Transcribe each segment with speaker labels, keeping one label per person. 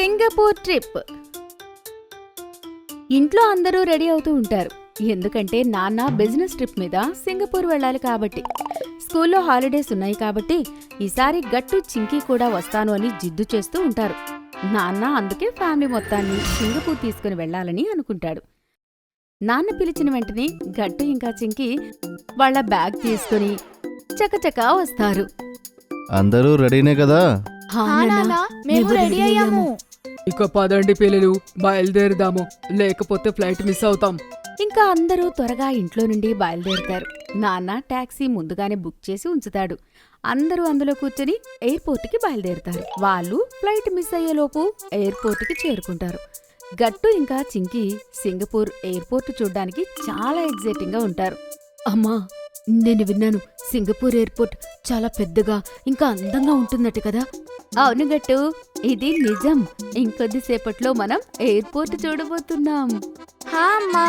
Speaker 1: Singapore trip. ఇంట్లో అందరూ ready అవుతూ ఉంటారు, ఎందుకంటే నాన్న బిజినెస్ ట్రిప్ మీద సింగపూర్ వెళ్ళాలి కాబట్టి. స్కూల్లో హాలిడేస్ ఉన్నాయి కాబట్టి ఈసారి గట్టు చింకీ కూడా వస్తాను అని జిద్దు చేస్తూ ఉంటారు. నాన్న అందుకే ఫ్యామిలీ మొత్తాన్ని సింగపూర్ తీసుకుని వెళ్లాలని అనుకుంటాడు. నాన్న పిలిచిన వెంటనే గట్టు ఇంకా చింకీ వాళ్ల బ్యాగ్ తీసుకుని చకచకా వస్తారు.
Speaker 2: అందరూ రెడీనే కదా?
Speaker 3: మేము రెడీ అయ్యాము.
Speaker 4: ఇక పదండి పిల్లలు, బయలుదేరుదాము, లేకపోతే ఫ్లైట్ మిస్ అవుతాం.
Speaker 1: ఇంకా అందరూ త్వరగా ఇంట్లో నుండి బయలుదేరుతారు. నాన్న టాక్సీ ముందుగానే బుక్ చేసి ఉంచుతాడు. అందరూ అందులో కూర్చొని ఎయిర్పోర్ట్కి బయలుదేరుతారు. వాళ్ళు ఫ్లైట్ మిస్ అయ్యేలోపు ఎయిర్పోర్ట్కి చేరుకుంటారు. గట్టు ఇంకా చింకీ సింగపూర్ ఎయిర్పోర్ట్ చూడ్డానికి చాలా ఎగ్జైటింగ్ గా ఉంటారు. అమ్మా, నేను విన్నాను సింగపూర్ ఎయిర్పోర్ట్ చాలా పెద్దగా ఇంకా అందంగా ఉంటుందట కదా? అవును గట్టు, ఇది నిజం. ఇంకొద్దిసేపట్లో మనం ఎయిర్పోర్ట్ చూడబోతున్నాం.
Speaker 3: హా అమ్మా,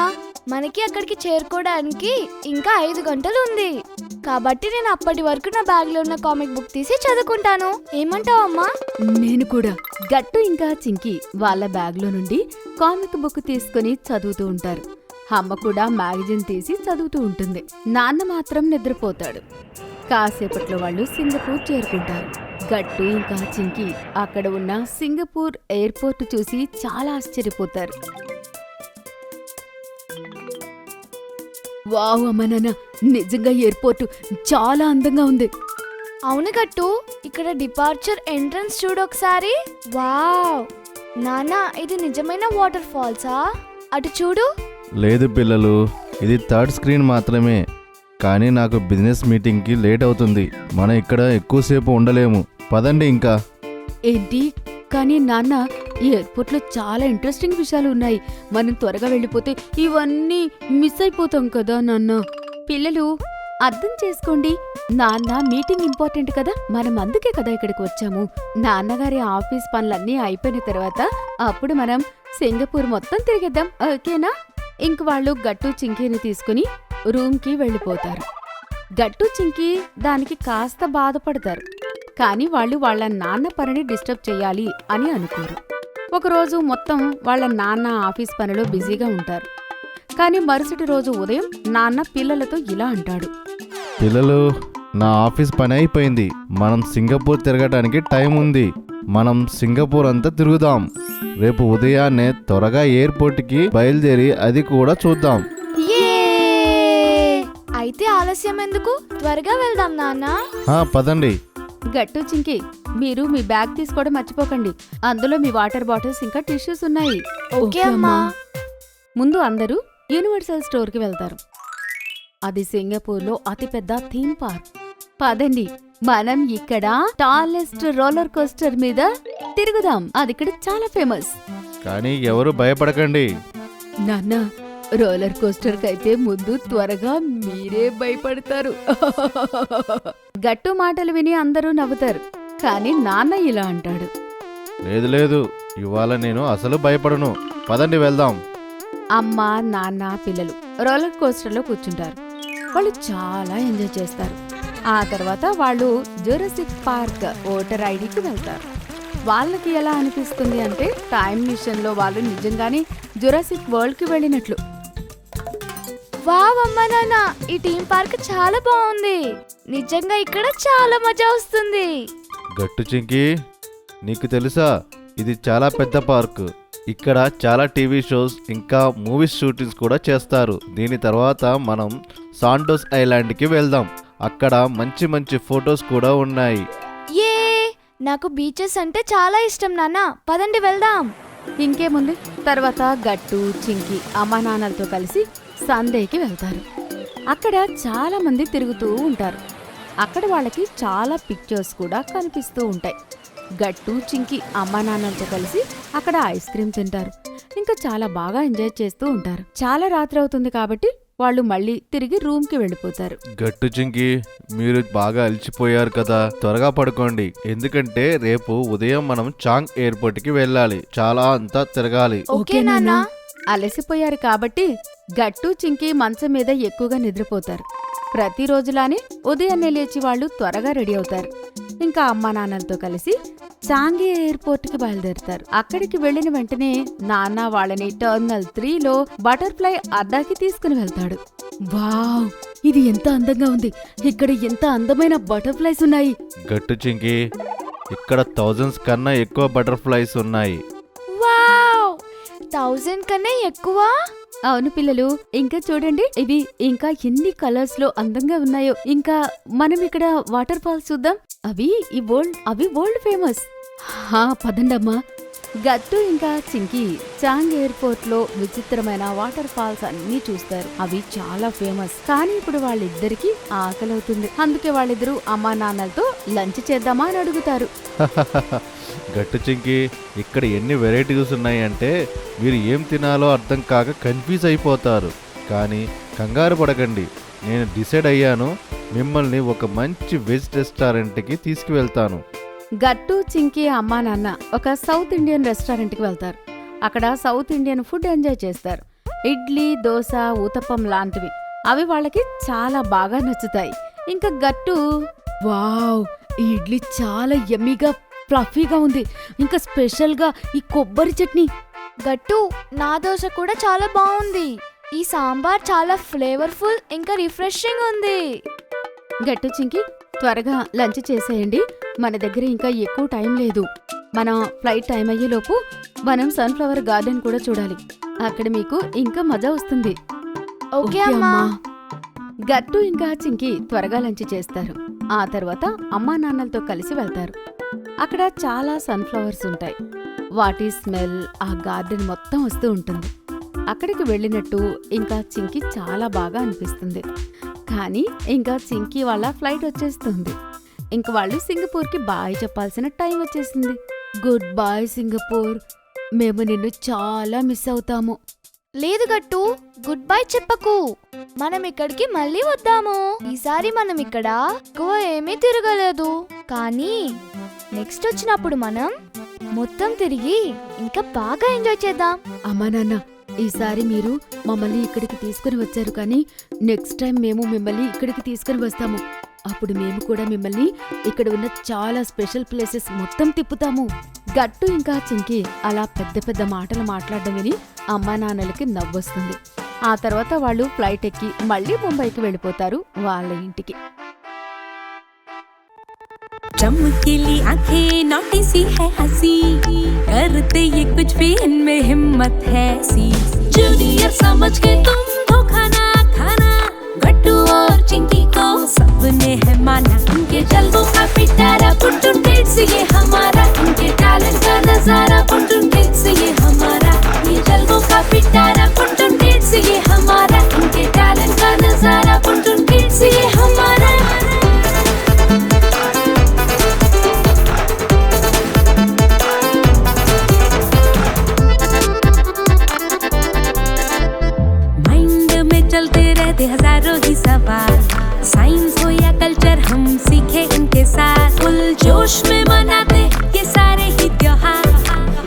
Speaker 3: మనకి అక్కడికి చేరుకోవడానికి ఇంకా 5 గంటలు ఉంది. కాబట్టి నేను అప్పటి వరకు నా బ్యాగ్ లో ఉన్న కామిక్ బుక్ తీసి చదువుకుంటాను. ఏమంటావు అమ్మా?
Speaker 1: నేను కూడా. గట్టు ఇంకా చింకీ వాళ్ళ బ్యాగ్ లో నుండి కామిక్ బుక్ తీసుకుని చదువుతూ ఉంటారు. అమ్మ కూడా మ్యాగజైన్ తీసి చదువుతూ ఉంటుంది. నాన్న మాత్రం నిద్రపోతాడు. కాసేపట్లో వాళ్ళు సింగపూర్ చేరుకుంటారు. గట్టు ఇంకా చింకీ అక్కడ ఉన్న సింగపూర్ ఎయిర్పోర్ట్ చూసి చాలా ఆశ్చర్యపోతారు. వావ్ అమ్మ నాన్న, నిజంగా ఎయిర్పోర్ట్ చాలా అందంగా ఉంది.
Speaker 3: అవును గట్టు, ఇక్కడ డిపార్చర్ ఎంట్రన్స్ చూడు ఒకసారి. వావ్ నానా, ఇది నిజమైన వాటర్ ఫాల్సా? అటు చూడు.
Speaker 2: లేదు పిల్లలు, ఇది థర్డ్ స్క్రీన్ మాత్రమే. కానీ నాకు బిజినెస్ మీటింగ్కి లేట్ అవుతుంది. మనం ఇక్కడ ఎక్కువసేపు ఉండలేము. పదండి ఇంకా.
Speaker 1: ఏంటి? కానీ నాన్న, ఈ ఎయిర్పోర్ట్లో చాలా ఇంట్రెస్టింగ్ విషయాలు ఉన్నాయి. మనం త్వరగా వెళ్ళిపోతే ఇవన్నీ మిస్ అయిపోతాం కదా నాన్న. పిల్లలు అర్థం చేసుకోండి, నాన్న మీటింగ్ ఇంపార్టెంట్ కదా, మనం అందుకే కదా ఇక్కడికి వచ్చాము. నాన్నగారి ఆఫీస్ పనులన్నీ అయిపోయిన తర్వాత అప్పుడు మనం సింగపూర్ మొత్తం తిరిగేద్దాం, ఓకేనా? ఇంక వాళ్ళు గట్టు చింకీని తీసుకుని రూమ్కి వెళ్ళిపోతారు. గట్టు చింకీ దానికి కాస్త బాధపడతారు. కానీ వాళ్ళు వాళ్ళ నాన్న పనిని డిస్టర్బ్ చెయ్యాలి అని అనుకోరు. ఒకరోజు మొత్తం వాళ్ళ నాన్న ఆఫీస్ పనిలో బిజీగా ఉంటారు. కానీ మరుసటి రోజు ఉదయం నాన్న పిల్లలతో ఇలా అంటాడు.
Speaker 2: పిల్లలు, నా ఆఫీస్ పని అయిపోయింది. మనం సింగపూర్ తిరగడానికి టైం ఉంది. మనం సింగపూర్ అంతా తిరుగుదాం. రేపు ఉదయాన్నే త్వరగా ఎయిర్పోర్ట్కి బయలుదేరి అది కూడా చూద్దాం.
Speaker 3: అయితే ఆలస్యం ఎందుకు, త్వరగా వెళ్దాం నాన్నా.
Speaker 2: పదండి.
Speaker 1: గట్టు చింకీ, మీరు మీ బ్యాగ్ తీసుకోవడం మర్చిపోకండి. అందులో మీ వాటర్ బాటిల్స్ ఇంకా టిష్యూస్ ఉన్నాయి.
Speaker 3: ఓకే అమ్మా.
Speaker 1: ముందు అందరూ యూనివర్సల్ స్టోర్కి వెళ్తారు. అది సింగపూర్లో అతిపెద్ద థీమ్ పార్క్. పదండి, మనం ఇక్కడ టాలెస్ట్ రోలర్ కోస్టర్ మీద తిరుగుదాం. అది ఇక్కడ చాలా ఫేమస్.
Speaker 2: కానీ ఎవరు భయపడకండి.
Speaker 1: నాన్న, రోలర్ కోస్టర్ కైతే ముందు త్వరగా మీరే భయపడతారు. గట్టు మాటలు విని అందరూ నవ్వుతారు. కానీ నాన్న ఇలా అంటాడు.
Speaker 2: లేదు లేదు, ఇవాళ నేను అసలు భయపడను. పదండి వెళ్దాం.
Speaker 1: అమ్మ, నాన్న, పిల్లలు రోలర్ కోస్టర్లో కూర్చుంటారు. వాళ్ళు చాలా ఎంజాయ్ చేస్తారు. ఆ తర్వాత వాళ్ళు జురాసిక్ పార్క్ ఓటర్ ఐడికి వెళ్తారు. వాళ్ళకి ఎలా అనిపిస్తుంది అంటే టైం మిషన్లో వాళ్ళు నిజంగానే జురాసిక్ వరల్డ్కి వెళ్ళినట్లు.
Speaker 3: వావ్ అమ్మా నాన్న, ఈ థీమ్ పార్క్ చాలా బాగుంది. నిజంగా ఇక్కడ చాలా మజా వస్తుంది.
Speaker 2: గట్టు చింకీ, నీకు తెలుసా, ఇది చాలా పెద్ద పార్క్. ఇక్కడ చాలా టీవీ షోస్ ఇంకా మూవీస్ షూటింగ్స్ కూడా చేస్తారు. దీని తర్వాత మనం సాంటోస్ ఐలాండ్కి వెళ్దాం. అక్కడ మంచి మంచి ఫొటోస్ కూడా ఉన్నాయి.
Speaker 3: ఏ, నాకు బీచెస్ అంటే చాలా ఇష్టం నాన్న, పదండి వెళ్దాం.
Speaker 1: ఇంకేముంది, తర్వాత గట్టు చింకీ అమ్మా నాన్నలతో కలిసి సందేకి వెళ్తారు. అక్కడ చాలా మంది తిరుగుతూ ఉంటారు. అక్కడ వాళ్ళకి చాలా పిక్చర్స్ కూడా కనిపిస్తూ ఉంటాయి. గట్టు చింకీ అమ్మా నాన్నలతో కలిసి అక్కడ ఐస్ క్రీమ్ తింటారు. ఇంకా చాలా బాగా ఎంజాయ్ చేస్తూ ఉంటారు. చాలా రాత్రి అవుతుంది కాబట్టి వాళ్ళు మళ్ళీ తిరిగి రూమ్కి వెళ్ళిపోతారు.
Speaker 2: గట్టు చింకీ, మీరు బాగా అలసిపోయారు కదా, త్వరగా పడుకోండి. ఎందుకంటే రేపు ఉదయం మనం చాంగ్ ఎయిర్పోర్ట్కి వెళ్ళాలి. చాలా అంతా తిరగాలి.
Speaker 3: ఓకే నాన్న.
Speaker 1: అలసిపోయారు కాబట్టి గట్టు చింకీ మంచం మీద ఎక్కువగా నిద్రపోతారు. ప్రతిరోజులానే ఉదయాన్నే లేచి వాళ్ళు త్వరగా రెడీ అవుతారు. ఇంకా అమ్మా నాన్నలతో కలిసి చాంగి ఎయిర్పోర్ట్ కి బయలుదేరుతారు. అక్కడికి వెళ్లిన వెంటనే నాన్న వాళ్ళని టర్మినల్ 3లో బటర్ఫ్లై అడ్డాకి తీసుకుని వెళ్తాడు. వావ్, ఇది ఎంత అందంగా ఉంది! ఇక్కడ ఎంత అందమైన బటర్ఫ్లైస్ ఉన్నాయి.
Speaker 2: గట్టు చింకి, ఇక్కడ 1000s కన్నా ఎక్కువ బటర్ఫ్లైస్ ఉన్నాయి.
Speaker 3: వావ్, 1000 కన్నా ఎక్కువ?
Speaker 1: అవును పిల్లలు, ఇంకా చూడండి, ఇవి ఇంకా ఎన్ని కలర్స్ లో అందంగా ఉన్నాయో. ఇంకా మనం ఇక్కడ వాటర్ ఫాల్స్ చూద్దాం. అవి వరల్డ్ ఫేమస్. పదండమ్మా. గట్టు ఇంకా చింకి చాంగ్ ఎయిర్పోర్ట్ లో విచిత్రమైన వాటర్ ఫాల్స్ అన్ని చూస్తారు. అవి చాలా ఫేమస్. కానీ ఇప్పుడు వాళ్ళిద్దరికి ఆకలవుతుంది. అందుకే వాళ్ళిద్దరూ అమ్మా నాన్నలతో లంచ్ చేద్దామా అని అడుగుతారు.
Speaker 2: గట్టు చింకి, ఇక్కడ ఎన్ని వెరైటీస్ ఉన్నాయంటే మీరు ఏం తినాలో అర్థం కాక కన్ఫ్యూజ్ అయిపోతారు. కానీ కంగారు పడకండి, నేను డిసైడ్ అయ్యాను. మిమ్మల్ని ఒక మంచి వెజ్ రెస్టారెంట్కి తీసుకువెళ్తాను.
Speaker 1: గట్టు చింకి అమ్మా నాన్న ఒక సౌత్ ఇండియన్ రెస్టారెంట్కి వెళ్తారు. అక్కడ సౌత్ ఇండియన్ ఫుడ్ ఎంజాయ్ చేస్తారు. ఇడ్లీ, దోశ, ఊతప్పం లాంటివి. అవి వాళ్ళకి చాలా బాగా నచ్చుతాయి. ఇంకా గట్టు, వావ్, ఈ ఇడ్లీ చాలా యమ్మీగా ఫ్లఫీగా ఉంది. ఇంకా స్పెషల్గా ఈ కొబ్బరి చట్నీ.
Speaker 3: గట్టు, నా దోశ కూడా చాలా బాగుంది. ఈ సాంబార్ చాలా ఫ్లేవర్ఫుల్ ఇంకా రిఫ్రెషింగ్ ఉంది.
Speaker 1: గట్టు చింకి, త్వరగా లంచ్ చేసేయండి. మన దగ్గర ఇంకా ఎక్కువ టైం లేదు. మన ఫ్లైట్ టైం అయ్యేలోపు మనం సన్ఫ్లవర్ గార్డెన్ కూడా చూడాలి. అక్కడ మీకు ఇంకా మజా వస్తుంది.
Speaker 3: ఓకే అమ్మా.
Speaker 1: గట్టు ఇంకా చింకి త్వరగా లంచ్ చేస్తారు. ఆ తర్వాత అమ్మా నాన్నలతో కలిసి వెళ్తారు. అక్కడ చాలా సన్ఫ్లవర్స్ ఉంటాయి. వాటి స్మెల్ ఆ గార్డెన్ మొత్తం వస్తూ ఉంటుంది. అక్కడికి వెళ్ళినట్టు ఇంకా చింకి చాలా బాగా అనిపిస్తుంది. కానీ ఇంకా చింకి వాళ్ళ ఫ్లైట్ వచ్చేస్తుంది. ఇంక వాళ్ళు సింగపూర్కి బాయ్ చెప్పాల్సిన టైం వచ్చేసింది. గుడ్ బాయ్ సింగపూర్, మేము నిన్ను చాలా మిస్ అవుతాము.
Speaker 3: లేదు గట్టు, గుడ్ బై చెప్పకు. మనం ఇక్కడికి మళ్ళీ వద్దాము. ఈసారి మనం ఇక్కడ ఎక్కువ ఏమీ తిరగలేదు, కానీ నెక్స్ట్ వచ్చినప్పుడు మనం మొత్తం తిరిగి ఇంకా బాగా ఎంజాయ్ చేద్దాం.
Speaker 1: అమ్మా నాన్న, ఈసారి మీరు మమ్మల్ని ఇక్కడికి తీసుకుని వచ్చారు, కానీ నెక్స్ట్ టైం మేము మిమ్మల్ని ఇక్కడికి తీసుకుని వస్తాము. అప్పుడు మేము కూడా మిమ్మల్ని ఇక్కడ ఉన్న చాలా స్పెషల్ ప్లేసెస్ మొత్తం తిప్పుతాము. గట్టు ఇంకా చింకి అలా పెద్ద పెద్ద మాటలు మాట్లాడడం విని అమ్మా నాన్నలకి నవ్వొస్తుంది. ఆ తర్వాత వాళ్ళు ఫ్లైట్ ఎక్కి మళ్ళీ ముంబైకి వెళ్ళిపోతారు వాళ్ళ ఇంటికి.
Speaker 5: चमकीली आंखें नौटी सी है हंसी, करते ये कुछ भी इनमें हिम्मत है सी। जूनियर समझ के तुम धोखा ना खाना, गट्टू और चिंकी को सबने है माना। इनके जलवों का पिटारा पुटुन किड्स ये हमारा, इनके टैलेंट का नजारा पुटुन किड्स ये हमारा। ये जलवों का पिटारा पुटुन किड्स ये हमारा, इनके टैलेंट का नजारा पुटुन किड्स ये हमारा। चलते रहते हजारों ही सवाल, साइंस हो या कल्चर हम सीखे इनके साथ। फुल जोश में मनाते ये सारे ही त्योहार,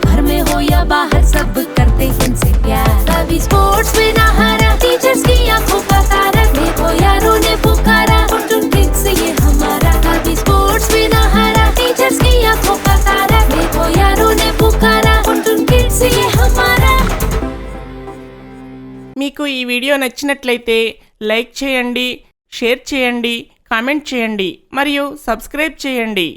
Speaker 5: घर में हो या बाहर सब करते इनसे प्यार। कभी स्पोर्ट्स में ना हारा, टीचर्स की आंखों का तारा, देखो यारों ने पुकारा पुटुन किड्स ये हमारा। कभी स्पोर्ट्स में ना हारा, टीचर्स की आंखों का तारा, देखो यारों ने पुकारा पुटुन किड्स ये हमारा।
Speaker 6: మీకు ఈ వీడియో నచ్చినట్లయితే లైక్ చేయండి, షేర్ చేయండి, కామెంట్ చేయండి మరియు సబ్స్క్రైబ్ చేయండి.